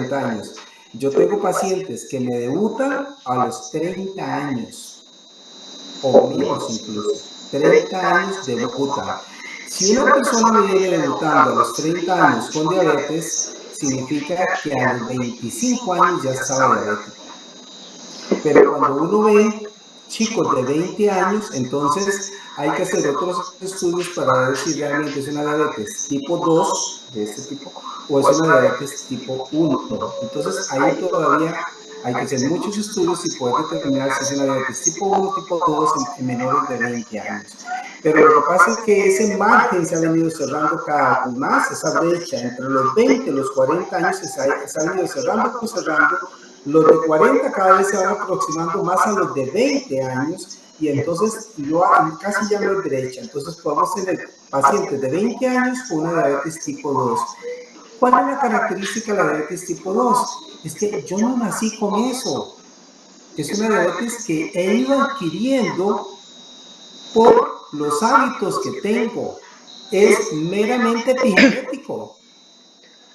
40 años. Yo tengo pacientes que me debutan a los 30 años, o menos incluso. 30 años debutan. Si una persona me viene debutando a los 30 años con diabetes, significa que a los 25 años ya estaba diabético. Pero cuando uno ve chicos de 20 años, entonces hay que hacer otros estudios para ver si realmente es una diabetes tipo 2 de este tipo o es una diabetes tipo 1. Entonces ahí todavía hay que hacer muchos estudios y poder determinar si es una diabetes tipo 1 o tipo 2 en menores de 20 años. Pero lo que pasa es que ese margen se ha venido cerrando cada vez más, esa brecha entre los 20 y los 40 años se ha venido cerrando. Los de 40 cada vez se van aproximando más a los de 20 años y entonces casi ya no es brecha. Entonces podemos tener pacientes de 20 años con una diabetes tipo 2. ¿Cuál es la característica de la diabetes tipo 2? Es que yo no nací con eso. Es una diabetes que he ido adquiriendo por los hábitos que tengo. Es meramente epigenético.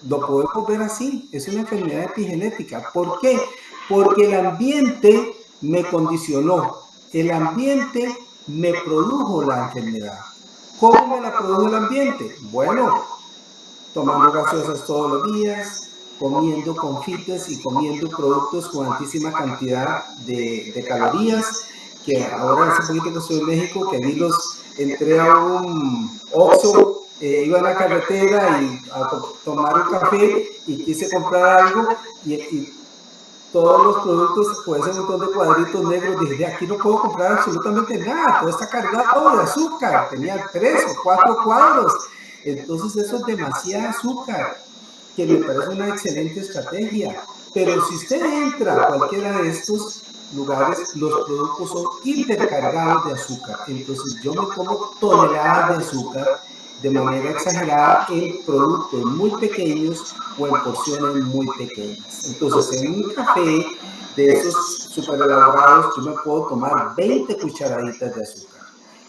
Lo podemos ver así, es una enfermedad epigenética. ¿Por qué? Porque el ambiente me condicionó, el ambiente me produjo la enfermedad. ¿Cómo me la produjo el ambiente? Bueno, tomando gaseosas todos los días, comiendo confites y comiendo productos con altísima cantidad de calorías, que ahora hace poquito que estoy en México, que entré a un Oxxo, iba en la carretera y a tomar un café y quise comprar algo y todos los productos con ese montón de cuadritos negros, dije, de aquí no puedo comprar absolutamente nada, todo está cargado de azúcar, tenía 3 o 4 cuadros, entonces eso es demasiado azúcar, que me parece una excelente estrategia, pero si usted entra a cualquiera de estos lugares, los productos son hipercargados de azúcar, entonces yo me como toneladas de azúcar de manera exagerada en productos muy pequeños o en porciones muy pequeñas. Entonces, en un café de esos super elaborados, yo me puedo tomar 20 cucharaditas de azúcar.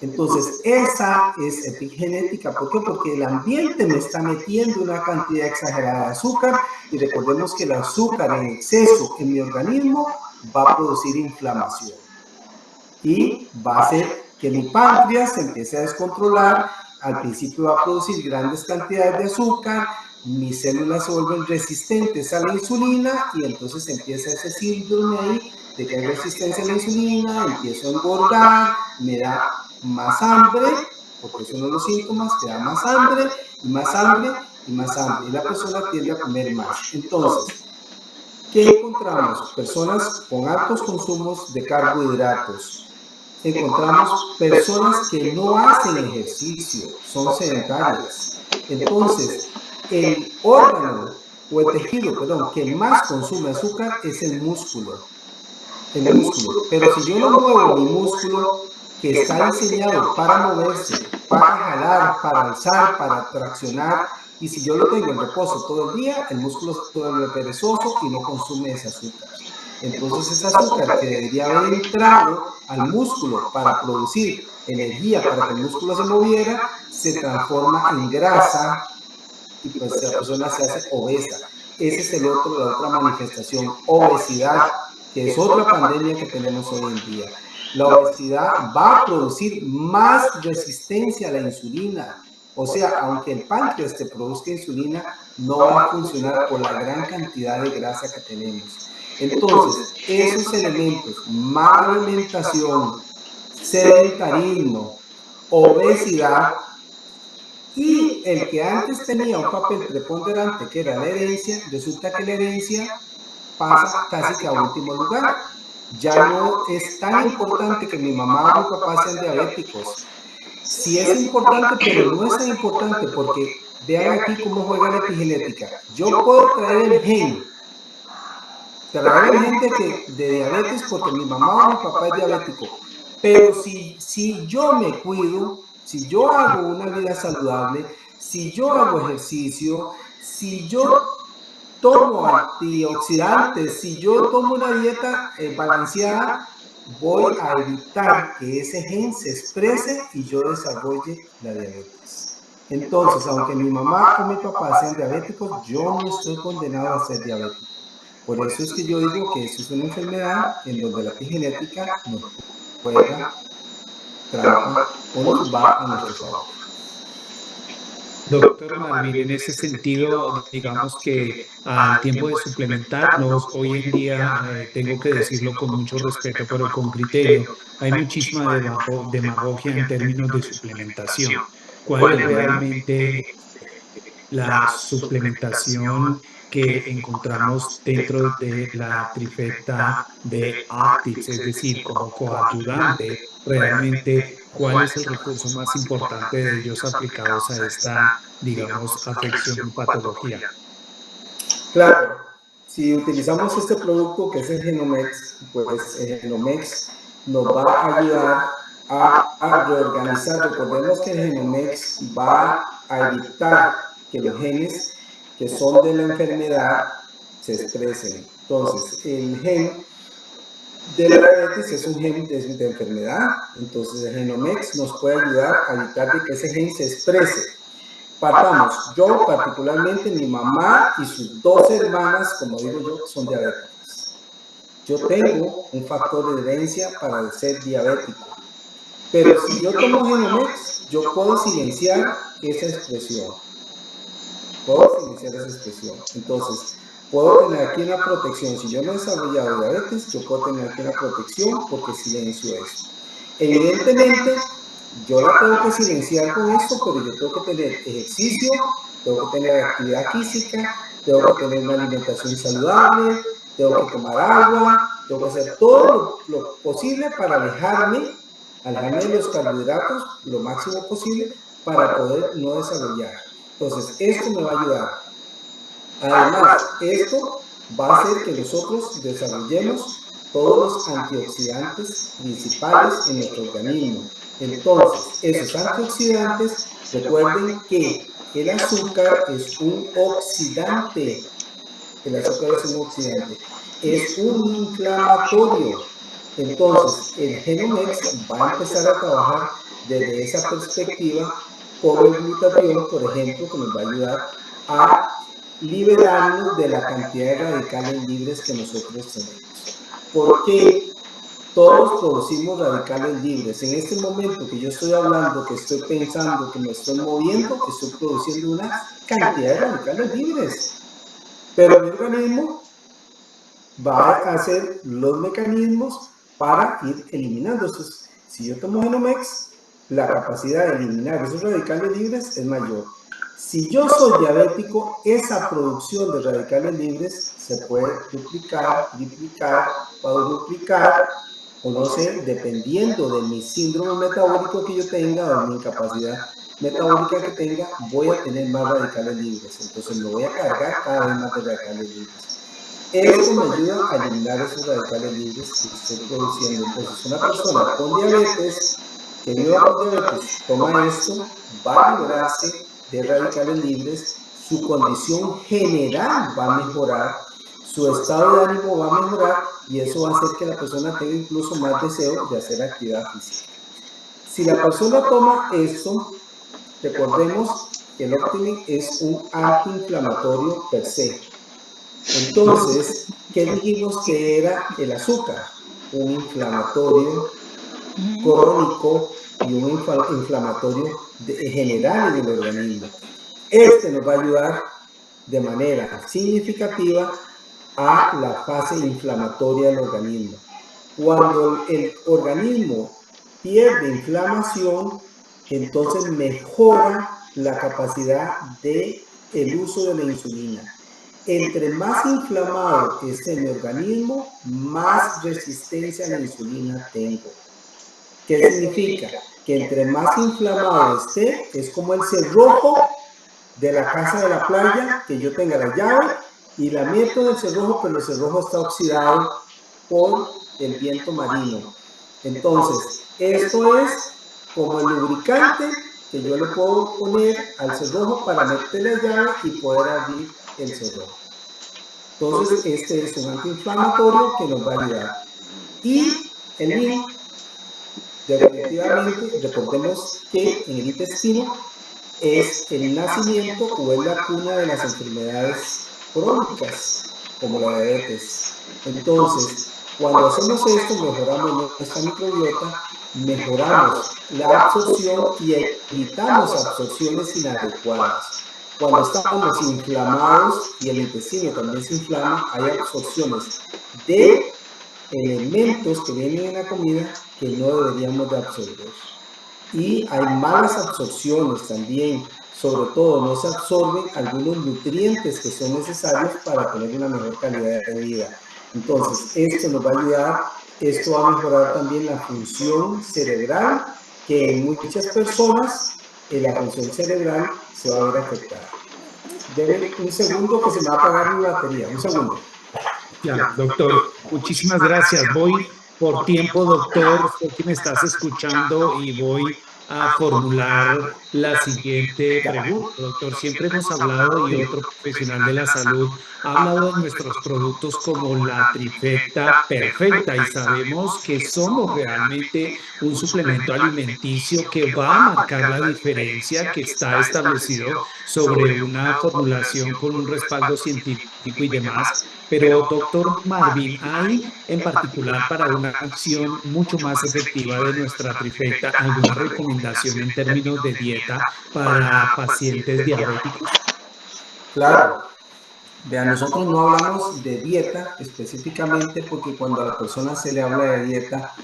Entonces, esa es epigenética. ¿Por qué? Porque el ambiente me está metiendo una cantidad exagerada de azúcar y recordemos que el azúcar en exceso en mi organismo va a producir inflamación y va a hacer que mi páncreas se empiece a descontrolar. Al principio va a producir grandes cantidades de azúcar, mis células se vuelven resistentes a la insulina y entonces empieza ese síndrome ahí de que hay resistencia a la insulina, empiezo a engordar, me da más hambre, porque es uno de los síntomas, que da más hambre y más hambre y más hambre, y la persona tiende a comer más. Entonces, ¿qué encontramos? Personas con altos consumos de carbohidratos. Encontramos personas que no hacen ejercicio, son sedentarias. Entonces, el órgano o el tejido, que más consume azúcar es el músculo. El músculo. Pero si yo no muevo mi músculo, que está diseñado para moverse, para jalar, para alzar, para traccionar, y si yo lo tengo en reposo todo el día, el músculo se vuelve perezoso y no consume ese azúcar. Entonces ese azúcar que debería haber entrado al músculo para producir energía para que el músculo se moviera, se transforma en grasa y pues la persona se hace obesa. Esa es la otra manifestación, obesidad, que es otra pandemia que tenemos hoy en día. La obesidad va a producir más resistencia a la insulina. O sea, aunque el páncreas te produzca insulina, no va a funcionar por la gran cantidad de grasa que tenemos. Entonces, esos elementos, mala alimentación, sedentarismo, obesidad, y el que antes tenía un papel preponderante, que era la herencia, resulta que la herencia pasa casi que a último lugar. Ya no es tan importante que mi mamá o mi papá sean diabéticos. Sí es importante, pero no es tan importante porque vean aquí cómo juega la epigenética. Yo puedo traer el gen de diabetes porque mi mamá o mi papá es diabético, pero si yo me cuido, si yo hago una vida saludable, si yo hago ejercicio, si yo tomo antioxidantes, si yo tomo una dieta balanceada, voy a evitar que ese gen se exprese y yo desarrolle la diabetes. Entonces, aunque mi mamá o mi papá sean diabéticos, yo no estoy condenado a ser diabético. Por eso es que yo digo que esto es una enfermedad en donde la epigenética nos juega trampa o nos va a nuestro favor. Doctor Marvin, en ese sentido, digamos que al tiempo de suplementarnos, hoy en día, tengo que decirlo con mucho respeto, pero con criterio, hay muchísima demagogia en términos de suplementación. ¿Cuál es realmente la suplementación que encontramos dentro de la trifecta de Actix, es decir, como coayudante? Realmente, ¿cuál es el recurso más importante de ellos aplicados a esta, digamos, afección y patología? Claro, si utilizamos este producto que es el Genomex, pues el Genomex nos va a ayudar a reorganizar. Recordemos que el Genomex va a evitar que los genes que son de la enfermedad se expresen. Entonces, el gen de la diabetes es un gen de enfermedad, entonces el Genomex nos puede ayudar a evitar de que ese gen se exprese. Partamos, yo particularmente, mi mamá y sus dos hermanas, como digo yo, son diabéticas. Yo tengo un factor de herencia para ser diabético, pero si yo tomo Genomex, yo puedo silenciar esa expresión. Puedo silenciar esa expresión. Entonces, puedo tener aquí una protección. Si yo no he desarrollado diabetes, yo puedo tener aquí una protección porque silencio eso. Evidentemente, yo la tengo que silenciar con esto, pero yo tengo que tener ejercicio, tengo que tener actividad física, tengo que tener una alimentación saludable, tengo que tomar agua, tengo que hacer todo lo posible para alejarme de los carbohidratos lo máximo posible para poder no desarrollar. Entonces, esto me va a ayudar. Además, esto va a hacer que nosotros desarrollemos todos los antioxidantes principales en nuestro organismo. Entonces, esos antioxidantes, recuerden que el azúcar es un oxidante. El azúcar es un oxidante. Es un inflamatorio. Entonces, el Genomex va a empezar a trabajar desde esa perspectiva con el glutatión, por ejemplo, que nos va a ayudar a liberarnos de la cantidad de radicales libres que nosotros tenemos. ¿Por qué? Todos producimos radicales libres. En este momento que yo estoy hablando, que estoy pensando, que me estoy moviendo, estoy produciendo una cantidad de radicales libres. Pero mi organismo va a hacer los mecanismos para ir eliminando esos. Si yo tomo Genomex, la capacidad de eliminar esos radicales libres es mayor. Si yo soy diabético, esa producción de radicales libres se puede duplicar, triplicar, cuadruplicar, o no sé, dependiendo de mi síndrome metabólico que yo tenga o de mi incapacidad metabólica que tenga, voy a tener más radicales libres. Entonces me voy a cargar cada vez más de radicales libres. Esto me ayuda a eliminar esos radicales libres que estoy produciendo. Entonces, una persona con diabetes, que viva con diabetes, toma esto, va a liberarse de radicales libres, su condición general va a mejorar, su estado de ánimo va a mejorar y eso va a hacer que la persona tenga incluso más deseo de hacer actividad física. Si la persona toma esto, recordemos que el Optimin es un antiinflamatorio per se. Entonces, ¿qué dijimos que era el azúcar? Un inflamatorio crónico y un inflamatorio general en el organismo. Este nos va a ayudar de manera significativa a la fase inflamatoria del organismo. Cuando el organismo pierde inflamación, entonces mejora la capacidad de el uso de la insulina. Entre más inflamado esté mi organismo, más resistencia a la insulina tengo. ¿Qué significa? Que entre más inflamado esté, es como el cerrojo de la casa de la playa, que yo tenga la llave y la meto en el cerrojo, pero el cerrojo está oxidado por el viento marino. Entonces, esto es como el lubricante que yo le puedo poner al cerrojo para meter la llave y poder abrir el cerrojo. Entonces, este es un antiinflamatorio que nos va a ayudar. Y el NIM, definitivamente, recordemos que en el intestino es el nacimiento o es la cuna de las enfermedades crónicas. como la diabetes. Entonces, cuando hacemos esto, mejoramos nuestra microbiota, mejoramos la absorción y evitamos absorciones inadecuadas. Cuando estamos inflamados y el intestino también se inflama, hay absorciones de elementos que vienen en la comida que no deberíamos de absorber. Y hay malas absorciones también, sobre todo no se absorben algunos nutrientes que son necesarios para tener una mejor calidad de vida. Entonces, esto nos va a ayudar, esto va a mejorar también la función cerebral, que en muchas personas la función cerebral se va a ver afectada. Deme un segundo que se me va a apagar mi batería, un segundo. Ya, doctor, muchísimas gracias. Voy por tiempo, doctor, sé que me estás escuchando y voy a formular la siguiente pregunta, doctor. Siempre hemos hablado y otro profesional de la salud ha hablado de nuestros productos como la trifecta perfecta y sabemos que somos realmente un suplemento alimenticio que va a marcar la diferencia que está establecido sobre una formulación con un respaldo científico y demás. Pero, doctor Marvin, ¿hay en particular para una acción mucho más efectiva de nuestra trifecta alguna recomendación en términos de dieta para pacientes diabéticos? Claro. Vean, nosotros no hablamos de dieta específicamente porque cuando a la persona se le habla de dieta,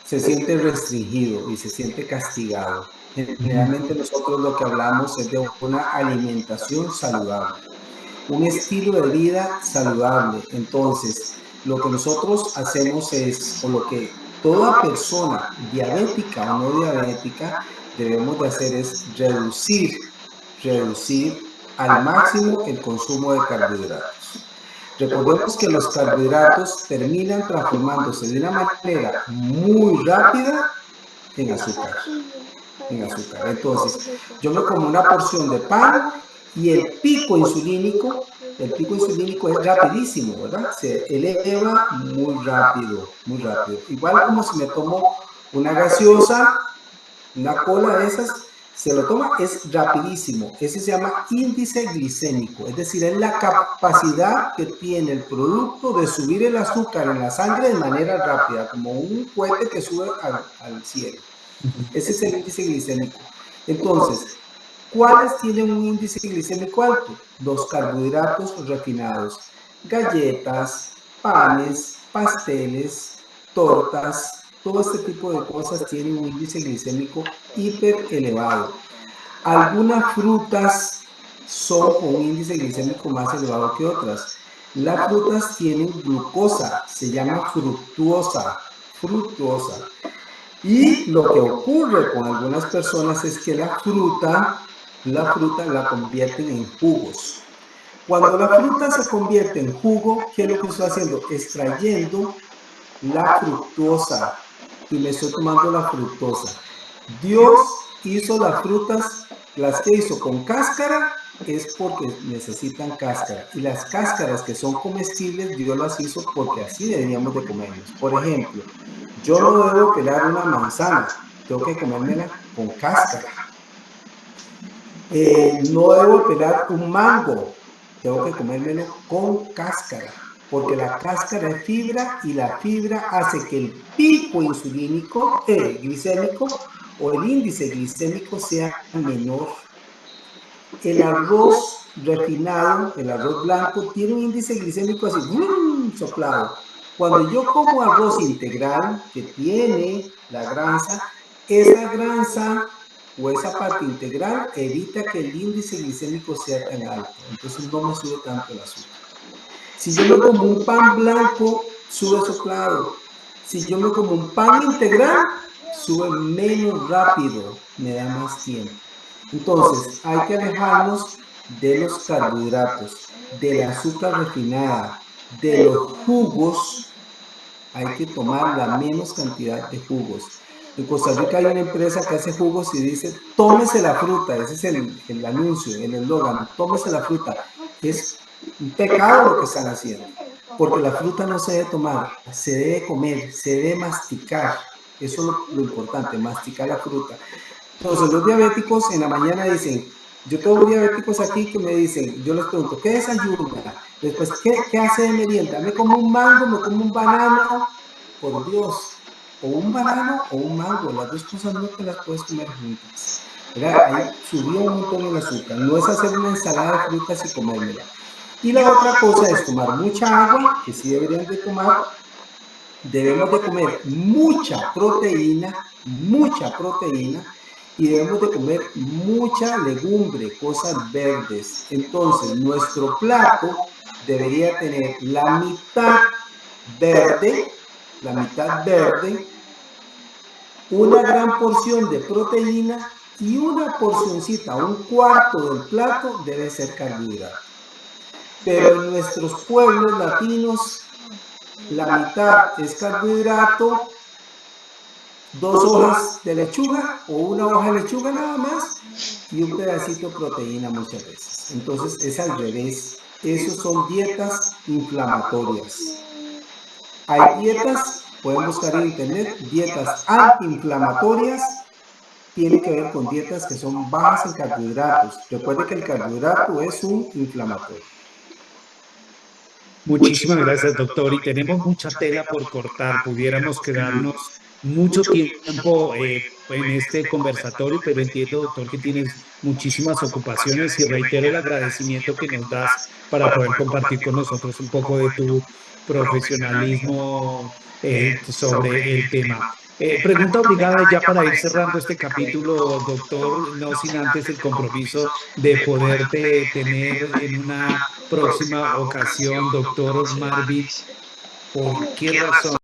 se siente restringido y se siente castigado. Generalmente nosotros lo que hablamos es de una alimentación saludable, un estilo de vida saludable. Entonces, lo que nosotros hacemos es, o lo que toda persona diabética o no diabética debemos de hacer es reducir al máximo el consumo de carbohidratos. Recordemos que los carbohidratos terminan transformándose de una manera muy rápida en azúcar. Entonces, yo me como una porción de pan y el pico insulínico es rapidísimo, ¿verdad? Se eleva muy rápido, muy rápido. Igual como si me tomo una gaseosa, una cola de esas, se lo toma, es rapidísimo. Ese se llama índice glicémico, es decir, es la capacidad que tiene el producto de subir el azúcar en la sangre de manera rápida, como un cohete que sube al cielo. Ese es el índice glicémico. Entonces, ¿cuáles tienen un índice glicémico alto? Los carbohidratos refinados, galletas, panes, pasteles, tortas, todo este tipo de cosas tienen un índice glicémico hiper elevado. Algunas frutas son con un índice glicémico más elevado que otras. Las frutas tienen glucosa, se llama fructuosa. Y lo que ocurre con algunas personas es que la fruta la convierten en jugos. Cuando la fruta se convierte en jugo, ¿qué es lo que estoy haciendo? Extrayendo la fructosa y me estoy tomando la fructosa. Dios hizo las frutas, las que hizo con cáscara, es porque necesitan cáscara. Y las cáscaras que son comestibles, Dios las hizo porque así deberíamos de comerlas. Por ejemplo, yo no debo pelar una manzana, tengo que comérmela con cáscara. No debo pelar un mango, tengo que comérmelo con cáscara, porque la cáscara es fibra y la fibra hace que el pico insulínico, glicémico o el índice glicémico sea menor. El arroz refinado, el arroz blanco, tiene un índice glicémico así, soplado. Cuando yo como arroz integral, que tiene la grasa, esa grasa o esa parte integral evita que el índice glicémico sea tan alto. Entonces no me sube tanto el azúcar. Si yo me como un pan blanco, sube soplado. Si yo me como un pan integral, sube menos rápido, me da más tiempo. Entonces, hay que alejarnos de los carbohidratos, de la azúcar refinada, de los jugos. Hay que tomar la menos cantidad de jugos. En Costa Rica hay una empresa que hace jugos y dice, tómese la fruta. Ese es el anuncio, el eslogan, tómese la fruta. Es un pecado lo que están haciendo, porque la fruta no se debe tomar, se debe comer, se debe masticar. Eso es lo importante, masticar la fruta. Entonces, los diabéticos en la mañana dicen, yo tengo diabéticos aquí que me dicen, yo les pregunto, ¿qué desayuna? Después, ¿qué hace de merienda? Me como un mango, me como un banano, por Dios, o un banano o un mango, las dos cosas no te las puedes comer juntas. ¿Verdad? Ahí subió un montón el azúcar. No es hacer una ensalada de frutas y comérmela. Y la otra cosa es tomar mucha agua, que sí deberían de tomar. Debemos de comer mucha proteína y debemos de comer mucha legumbre, cosas verdes. Entonces, nuestro plato debería tener verde, la mitad verde, una gran porción de proteína y una porcioncita, un cuarto del plato debe ser carbohidrato. Pero en nuestros pueblos latinos, la mitad es carbohidrato, 2 hojas de lechuga o una hoja de lechuga nada más y un pedacito de proteína muchas veces. Entonces es al revés. Esos son dietas inflamatorias. Hay dietas, pueden buscar en internet, dietas antiinflamatorias. Tiene que ver con dietas que son bajas en carbohidratos. Recuerde que el carbohidrato es un inflamatorio. Muchísimas gracias, doctor. Y tenemos mucha tela por cortar. Pudiéramos quedarnos mucho tiempo en este conversatorio, pero entiendo, doctor, que tienes muchísimas ocupaciones y reitero el agradecimiento que nos das para poder compartir con nosotros un poco de tu profesionalismo sobre el tema. Pregunta obligada ya para ir cerrando este capítulo, doctor, no sin antes el compromiso de poderte tener en una próxima ocasión, doctor Marvin. ¿Por qué razón?